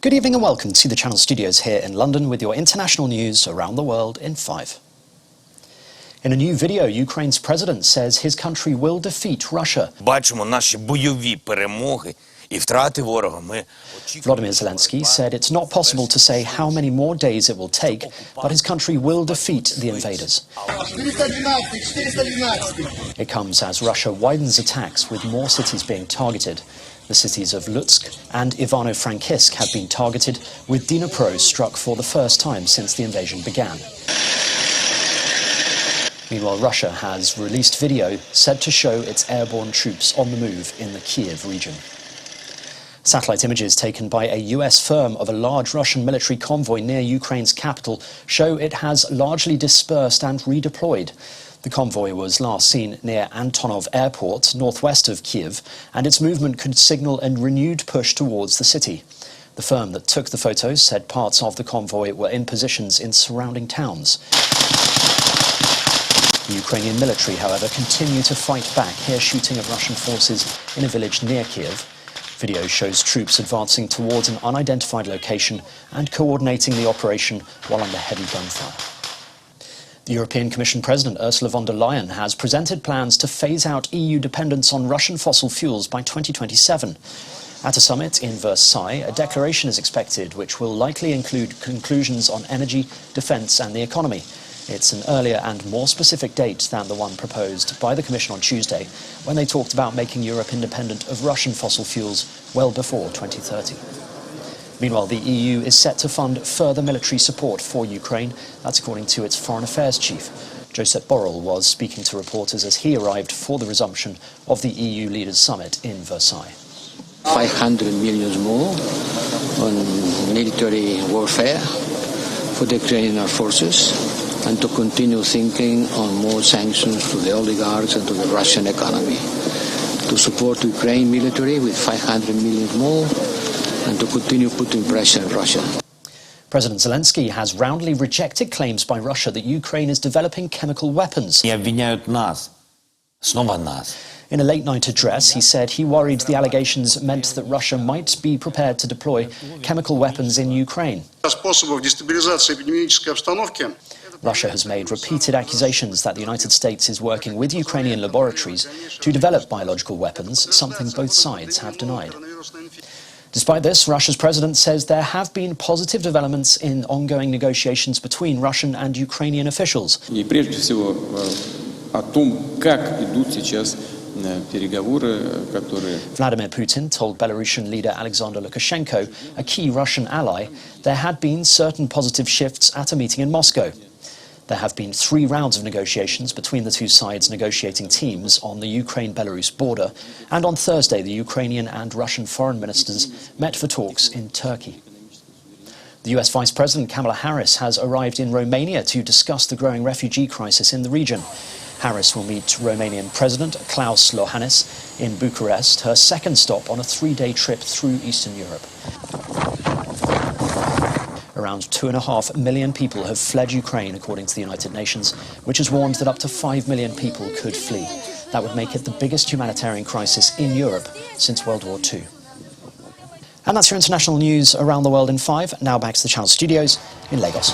Good evening and welcome to the Channel Studios here in London with your international news around the world in 5. In a new video, Ukraine's president says his country will defeat Russia. Бачимо наші бойові перемоги і втрати ворога. Volodymyr Zelensky said it's not possible to say how many more days it will take, but his country will defeat the invaders. It comes as Russia widens attacks with more cities being targeted. The cities of Lutsk and Ivano-Frankivsk have been targeted, with Dnipro struck for the first time since the invasion began. Meanwhile, Russia has released video said to show its airborne troops on the move in the Kiev region. Satellite images taken by a US firm of a large Russian military convoy near Ukraine's capital show it has largely dispersed and redeployed. The convoy was last seen near Antonov Airport, northwest of Kiev, and its movement could signal a renewed push towards the city. The firm that took the photos said parts of the convoy were in positions in surrounding towns. The Ukrainian military, however, continue to fight back, here shooting at Russian forces in a village near Kiev. Video shows troops advancing towards an unidentified location and coordinating the operation while under heavy gunfire. The European Commission President Ursula von der Leyen has presented plans to phase out EU dependence on Russian fossil fuels by 2027. At a summit in Versailles, a declaration is expected which will likely include conclusions on energy, defence and the economy. It's an earlier and more specific date than the one proposed by the Commission on Tuesday, when they talked about making Europe independent of Russian fossil fuels well before 2030. Meanwhile, the EU is set to fund further military support for Ukraine. That's according to its Foreign Affairs Chief. Josep Borrell was speaking to reporters as he arrived for the resumption of the EU Leaders' Summit in Versailles. 500 million more on military warfare for the Ukrainian forces, and to continue thinking on more sanctions to the oligarchs and to the Russian economy. To support Ukraine military with 500 million more, and to continue putting pressure on Russia. President Zelensky has roundly rejected claims by Russia that Ukraine is developing chemical weapons. Обвиняют нас, снова нас. In a late-night address, he said he worried the allegations meant that Russia might be prepared to deploy chemical weapons in Ukraine. Russia has made repeated accusations that the United States is working with Ukrainian laboratories to develop biological weapons, something both sides have denied. Despite this, Russia's president says there have been positive developments in ongoing negotiations between Russian and Ukrainian officials. Vladimir Putin told Belarusian leader Alexander Lukashenko, a key Russian ally, there had been certain positive shifts at a meeting in Moscow. There have been 3 rounds of negotiations between the two sides' negotiating teams on the Ukraine-Belarus border, and on Thursday the Ukrainian and Russian foreign ministers met for talks in Turkey. The US Vice President Kamala Harris has arrived in Romania to discuss the growing refugee crisis in the region. Harris will meet Romanian President Klaus Iohannis in Bucharest, her second stop on a 3-day trip through Eastern Europe. Around 2.5 million people have fled Ukraine, according to the United Nations, which has warned that up to 5 million people could flee. That would make it the biggest humanitarian crisis in Europe since World War II. And that's your international news around the world in 5. Now back to the Channel Studios in Lagos.